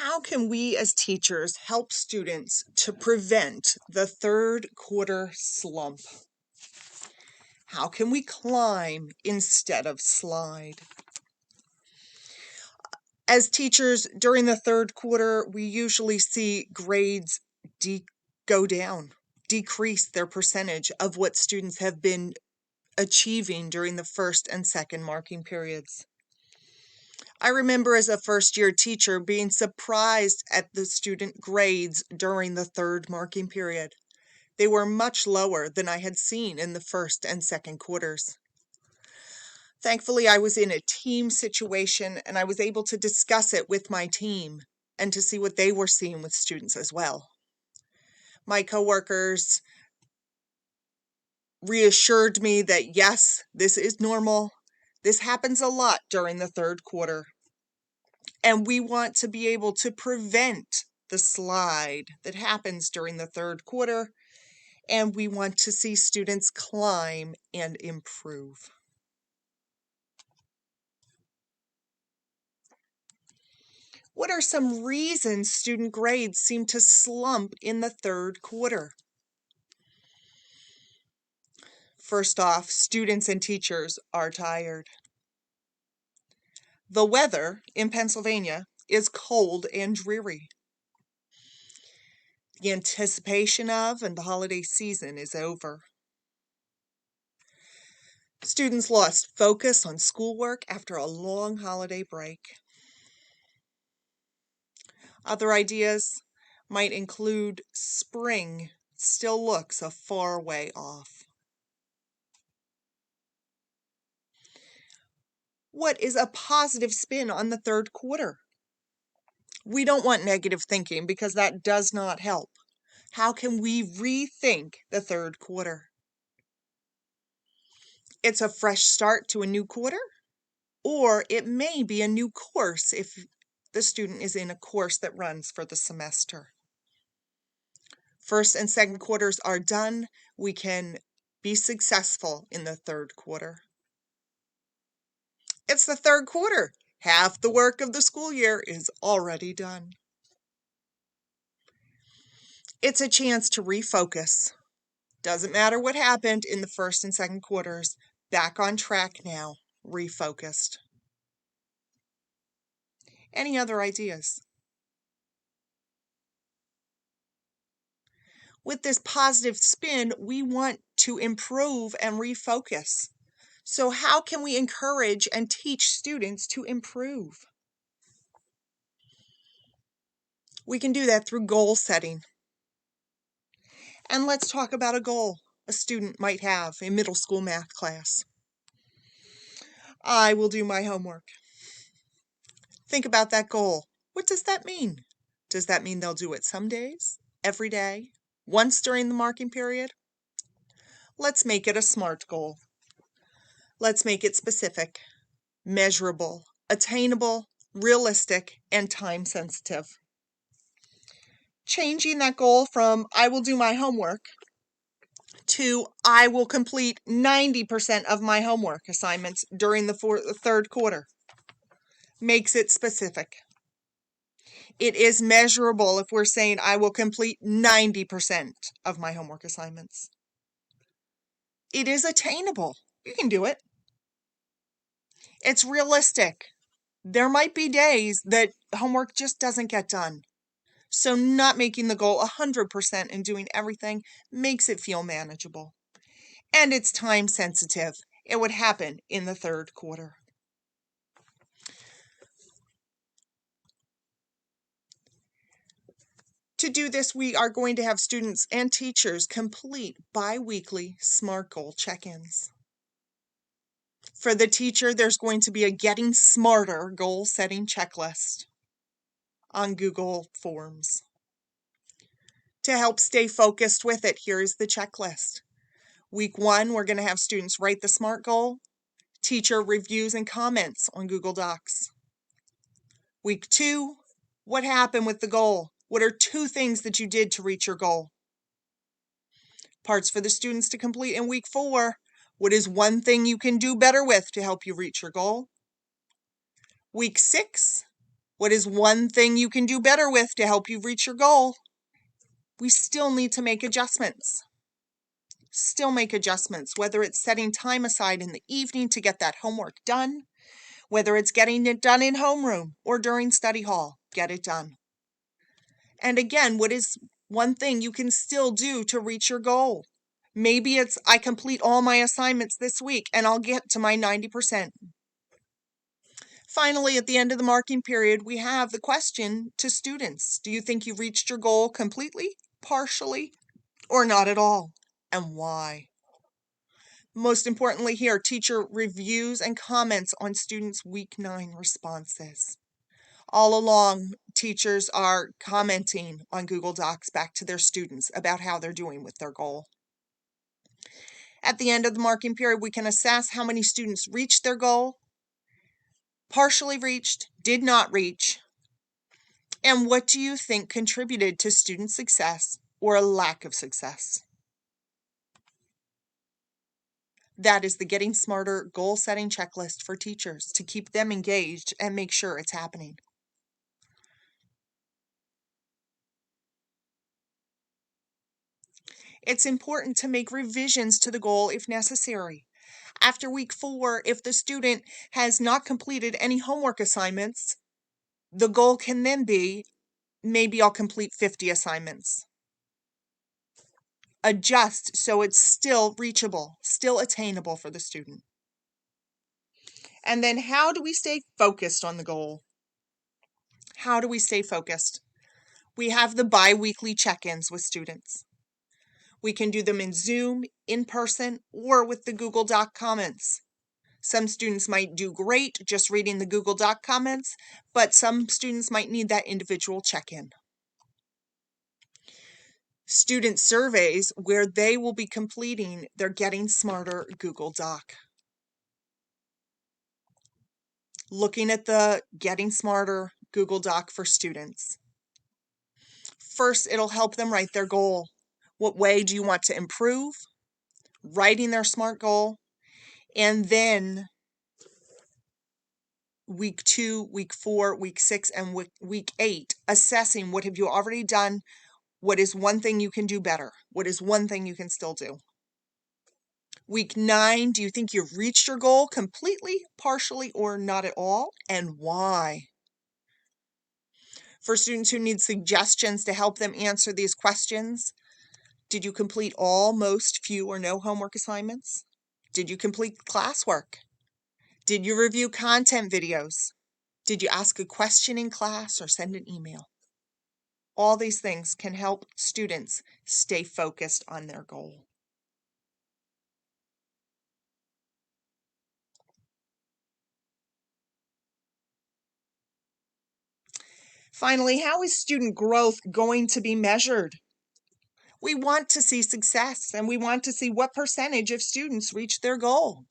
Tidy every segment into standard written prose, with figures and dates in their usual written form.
How can we as teachers help students to prevent the third quarter slump? How can we climb instead of slide? As teachers, during the third quarter, we usually see grades go down, decrease their percentage of what students have been achieving during the first and second marking periods. I remember as a first-year teacher being surprised at the student grades during the third marking period. They were much lower than I had seen in the first and second quarters. Thankfully, I was in a team situation and I was able to discuss it with my team and to see what they were seeing with students as well. My coworkers reassured me that yes, this is normal. This happens a lot during the third quarter. And we want to be able to prevent the slide that happens during the third quarter. And we want to see students climb and improve. What are some reasons student grades seem to slump in the third quarter? First off, students and teachers are tired. The weather in Pennsylvania is cold and dreary. The anticipation of and the holiday season is over. Students lost focus on schoolwork after a long holiday break. Other ideas might include spring still looks a far way off. What is a positive spin on the third quarter? We don't want negative thinking because that does not help. How can we rethink the third quarter? It's a fresh start to a new quarter, or it may be a new course if the student is in a course that runs for the semester. First and second quarters are done. We can be successful in the third quarter. It's the third quarter. Half the work of the school year is already done. It's a chance to refocus. Doesn't matter what happened in the first and second quarters. Back on track now, refocused. Any other ideas? With this positive spin, we want to improve and refocus. So how can we encourage and teach students to improve? We can do that through goal setting. And let's talk about a goal a student might have in middle school math class. I will do my homework. Think about that goal. What does that mean? Does that mean they'll do it some days, every day, once during the marking period? Let's make it a SMART goal. Let's make it specific, measurable, attainable, realistic, and time sensitive. Changing that goal from I will do my homework to I will complete 90% of my homework assignments during the third quarter makes it specific. It is measurable if we're saying I will complete 90% of my homework assignments. It is attainable. You can do it. It's realistic. There might be days that homework just doesn't get done. So not making the goal 100% and doing everything makes it feel manageable. And it's time sensitive. It would happen in the third quarter. To do this, we are going to have students and teachers complete bi-weekly SMART goal check-ins. For the teacher, there's going to be a Getting Smarter goal-setting checklist on Google Forms. To help stay focused with it, here is the checklist. Week 1, we're going to have students write the SMART goal. Teacher reviews and comments on Google Docs. Week 2, what happened with the goal? What are 2 things that you did to reach your goal? Parts for the students to complete in week 4. What is 1 thing you can do better with to help you reach your goal? Week 6, What is one thing you can do better with to help you reach your goal? We still need to make adjustments. Whether it's setting time aside in the evening to get that homework done, whether it's getting it done in homeroom or during study hall, get it done. And again, what is one thing you can still do to reach your goal? Maybe it's I complete all my assignments this week and I'll get to my 90%. Finally, at the end of the marking period, we have the question to students. Do you think you reached your goal completely, partially, or not at all? And why? Most importantly here, teacher reviews and comments on students' week 9 responses. All along, teachers are commenting on Google Docs back to their students about how they're doing with their goal. At the end of the marking period, we can assess how many students reached their goal, partially reached, did not reach, and what do you think contributed to student success or a lack of success? That is the Getting Smarter goal setting checklist for teachers to keep them engaged and make sure it's happening. It's important to make revisions to the goal if necessary. After week 4, if the student has not completed any homework assignments, the goal can then be, maybe I'll complete 50 assignments. Adjust so it's still reachable, still attainable for the student. And then how do we stay focused on the goal? How do we stay focused? We have the bi-weekly check-ins with students. We can do them in Zoom, in person, or with the Google Doc comments. Some students might do great just reading the Google Doc comments, but some students might need that individual check-in. Student surveys where they will be completing their Getting Smarter Google Doc. Looking at the Getting Smarter Google Doc for students. First, it'll help them write their goal. What way do you want to improve? Writing their SMART goal. And then week 2, week 4, week 6, and week 8, assessing what have you already done, what is one thing you can do better, what is one thing you can still do. Week 9, do you think you've reached your goal completely, partially, or not at all, and why? For students who need suggestions to help them answer these questions, did you complete all, most, few, or no homework assignments? Did you complete classwork? Did you review content videos? Did you ask a question in class or send an email? All these things can help students stay focused on their goal. Finally, how is student growth going to be measured? We want to see success, and we want to see what percentage of students reach their goal.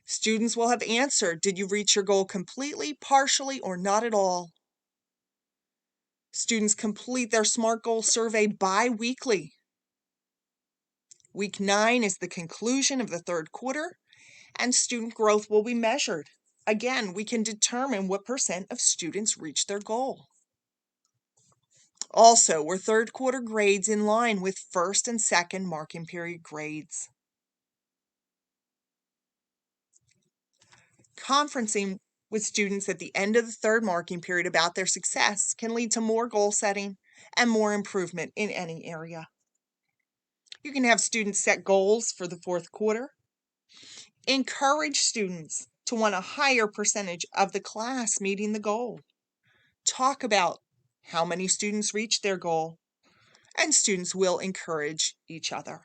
Students will have answered, did you reach your goal completely, partially, or not at all? Students complete their SMART goal survey bi-weekly. Week 9 is the conclusion of the third quarter, and student growth will be measured. Again, we can determine what percent of students reach their goal. Also, were third quarter grades in line with first and second marking period grades? Conferencing with students at the end of the third marking period about their success can lead to more goal setting and more improvement in any area. You can have students set goals for the fourth quarter. Encourage students to want a higher percentage of the class meeting the goal. Talk about how many students reach their goal, and students will encourage each other.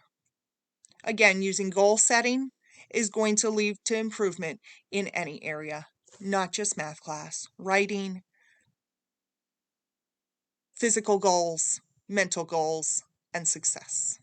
Again, using goal setting is going to lead to improvement in any area, not just math class, writing, physical goals, mental goals, and success.